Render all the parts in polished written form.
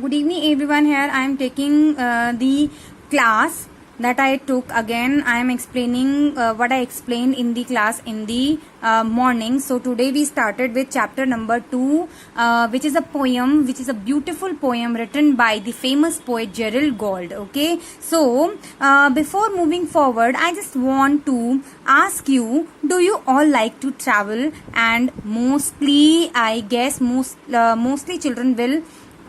Good evening, everyone. Here I am taking the class that I took. Again, I am explaining what I explained in the class in the morning. So today we started with chapter number 2, which is a poem, which is a beautiful poem written by the famous poet Gerald Gold. Okay, so before moving forward, I just want to ask you: do you all like to travel? And mostly, I guess mostly children will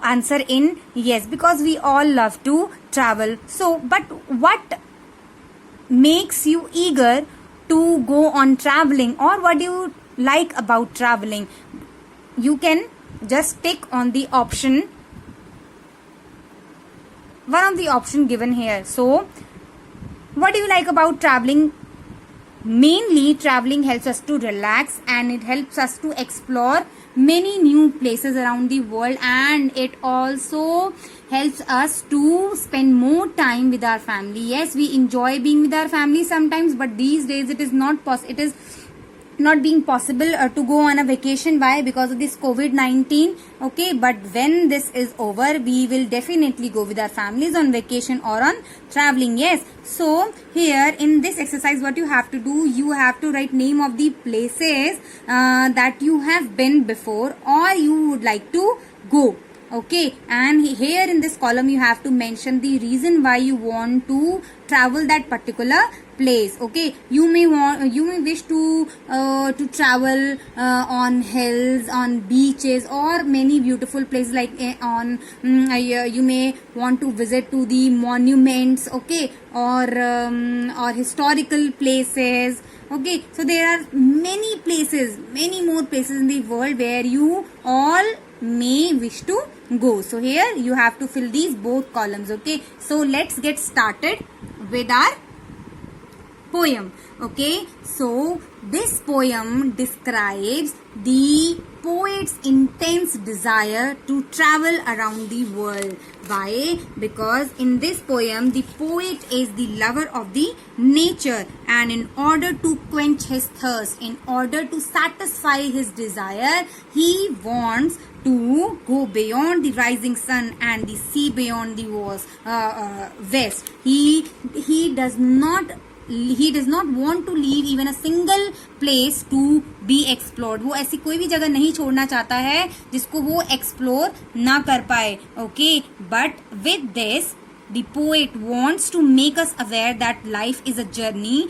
answer in yes, because we all love to travel. So but what makes you eager to go on traveling, or what do you like about traveling? You can just tick on the option, one of the option given here. So what do you like about traveling? Mainly, traveling helps us to relax, and it helps us to explore many new places around the world, and it also helps us to spend more time with our family. Yes, we enjoy being with our family sometimes, but these days it is not not being possible to go on a vacation. Why? Because of this COVID-19. Okay, but when this is over, we will definitely go with our families on vacation or on traveling. Yes, so here in this exercise, what you have to do, you have to write name of the places that you have been before or you would like to go. Okay, and here in this column you have to mention the reason why you want to travel that particular place. Okay, you may wish to travel on hills, on beaches, or many beautiful places like you may want to visit to the monuments. Okay, or historical places. Okay, so there are many places, many more places in the world where you all may wish to go. So here you have to fill these both columns. Okay, so let's get started with our poem. Okay, so this poem describes the poet's intense desire to travel around the world. Why? Because in this poem the poet is the lover of the nature, and in order to quench his thirst, in order to satisfy his desire, he wants to go beyond the rising sun and the sea beyond the west. He does not want to leave even a single place to be explored. वो ऐसी कोई भी जगह नहीं छोड़ना चाहता है जिसको वो explore ना कर पाए. Okay, but with this, the poet wants to make us aware that life is a journey,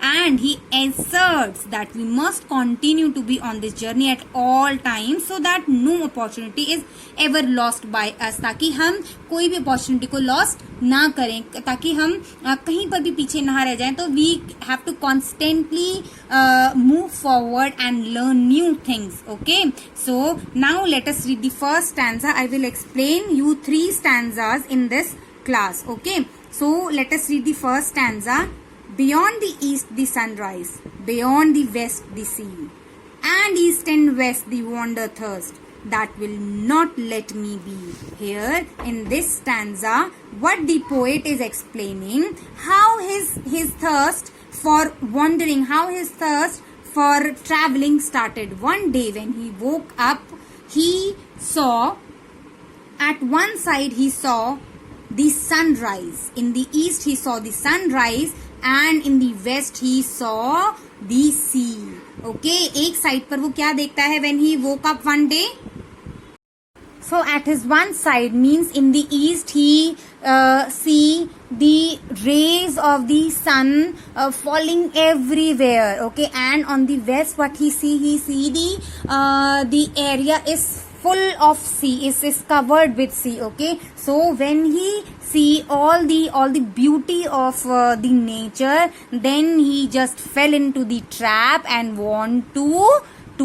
and he asserts that we must continue to be on this journey at all times, so that no opportunity is ever lost by us. ताकि हम कोई भी opportunity को lost ना करें, ताकि हम कहीं पर भी पीछे ना रह जाएं. तो we have to constantly move forward and learn new things. Okay, so now let us read the first stanza. I will explain you 3 stanzas in this class. Okay, so let us read the first stanza. Beyond the east the sunrise, beyond the west the sea, and east and west the wander thirst that will not let me be. Here in this stanza, what the poet is explaining, how his thirst for wandering, how his thirst for traveling started. One day when he woke up, he saw, at one side he saw the sunrise. In the east he saw the sunrise, and in the west he saw the sea. Okay, एक side पर वो क्या देखता है when he woke up one day? So at his one side means in the east he see the rays of the sun falling everywhere. Okay, and on the west what he see the area is full of sea, is covered with sea. Okay, so when he see all the beauty of the nature, then he just fell into the trap and want to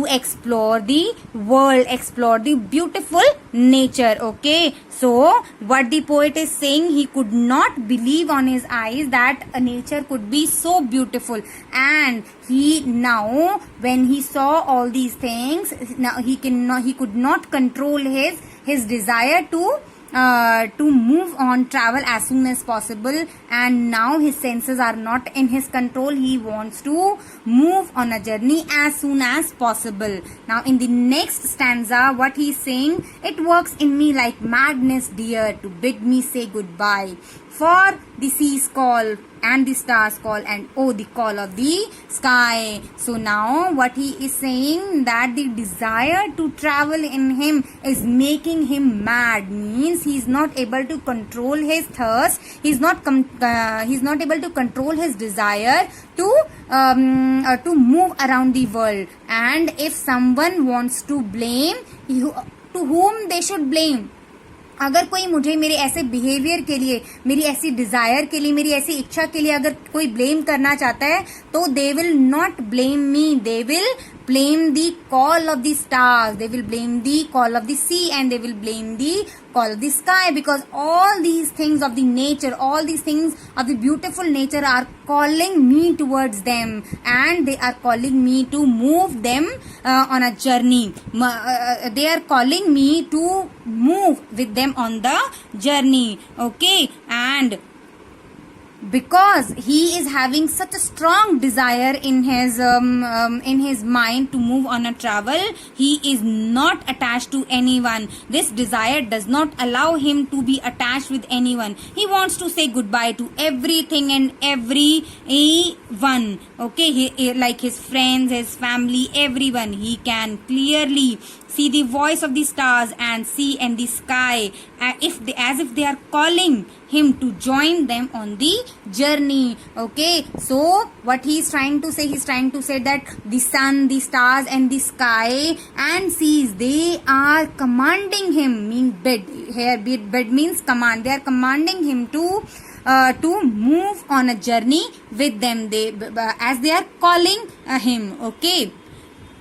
explore the world, explore the beautiful nature. Okay, so what the poet is saying, he could not believe on his eyes that a nature could be so beautiful, and he now when he saw all these things, now he could not control his desire to to move on, travel as soon as possible, and now his senses are not in his control. He wants to move on a journey as soon as possible. Now in the next stanza, what he is saying, it works in me like madness, dear, to bid me say goodbye. For the seas call and the stars call, and oh, the call of the sky. So now what he is saying, that the desire to travel in him is making him mad, means he is not able to control his thirst. He's not able to control his desire to move around the world. And if someone wants to blame, to whom they should blame? अगर कोई मुझे मेरे ऐसे behaviour के लिए, मेरी ऐसी Dzire के लिए, मेरी ऐसी इच्छा के लिए अगर कोई ब्लेम करना चाहता है, तो they will not blame me, they will blame the call of the stars, they will blame the call of the sea, and they will blame the call of the sky, because all these things of the nature, all these things of the beautiful nature are calling me towards them, and they are calling me to move them on a journey. They are calling me to move with them on the journey. Okay, and because he is having such a strong desire in his mind to move on a travel, he is not attached to anyone. This desire does not allow him to be attached with anyone. He wants to say goodbye to everything and everyone. Okay, he, like his friends, his family, everyone. He can clearly see the voice of the stars and sea and the sky, as if they are calling him to join them on the journey. Okay, so what he is trying to say, he is trying to say that the sun, the stars and the sky and seas, they are commanding him, mean bid here, bid means command, they are commanding him to move on a journey with them, as they are calling him. Okay,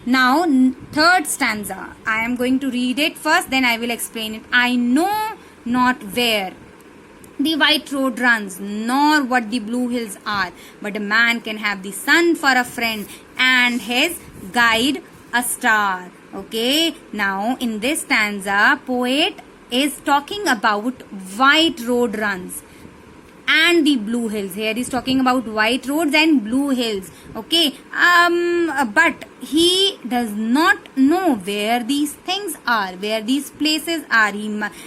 now third stanza, I am going to read it first, then I will explain it. I know not where the white road runs, nor what the blue hills are, but a man can have the sun for a friend and his guide a star. Okay, now in this stanza, poet is talking about white road runs and the blue hills. Here he is talking about white roads and blue hills. Okay, but he does not know where these things are, where these places are.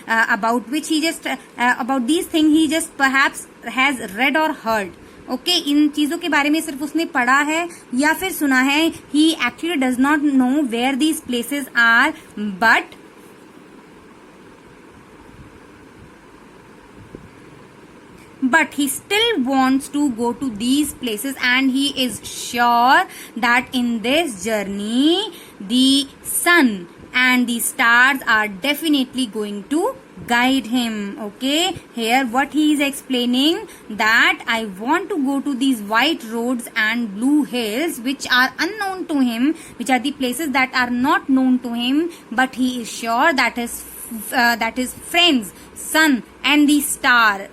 About which he just about these things he just perhaps has read or heard. Okay, इन चीजों के बारे में सिर्फ उसने पढ़ा है या फिर सुना है. He actually does not know where these places are, but he still wants to go to these places, and he is sure that in this journey the sun and the stars are definitely going to guide him. Okay, here what he is explaining, that I want to go to these white roads and blue hills which are unknown to him, which are the places that are not known to him, but he is sure that his friends, sun and the star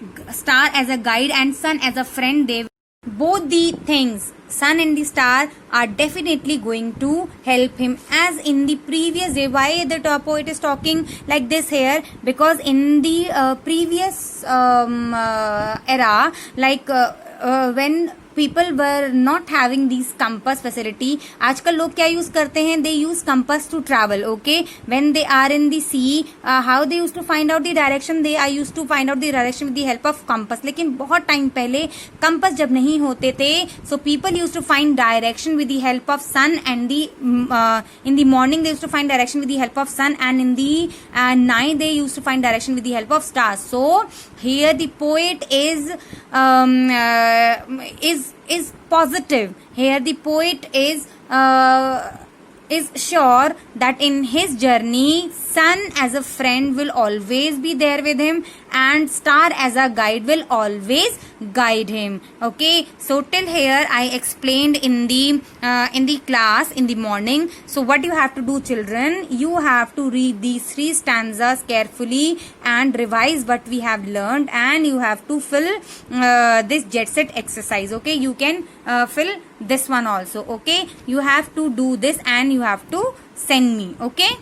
as a guide and sun as a friend, they both the things, sun and the star, are definitely going to help him. As in the previous day, why the poet is talking like this here, because in the previous era, like when people were not having these compass facility, आजकल लोग क्या use करते हैं, they use compass to travel. Okay, when they are in the sea, how they used to find out the direction, they are used to find out the direction with the help of compass. लेकिन बहुत time पहले compass जब नहीं होते थे, so people used to find direction with the help of sun, and the in the morning they used to find direction with the help of sun, and in the night they used to find direction with the help of stars. So here the poet is positive. Here the poet is sure that in his journey, sun as a friend will always be there with him, and star as a guide will always guide him. Okay, so till here I explained in the class in the morning. So what you have to do, children, you have to read these 3 stanzas carefully and revise what we have learned, and you have to fill this jet set exercise. Okay, you can fill this one also. Okay, you have to do this and you have to send me. Okay.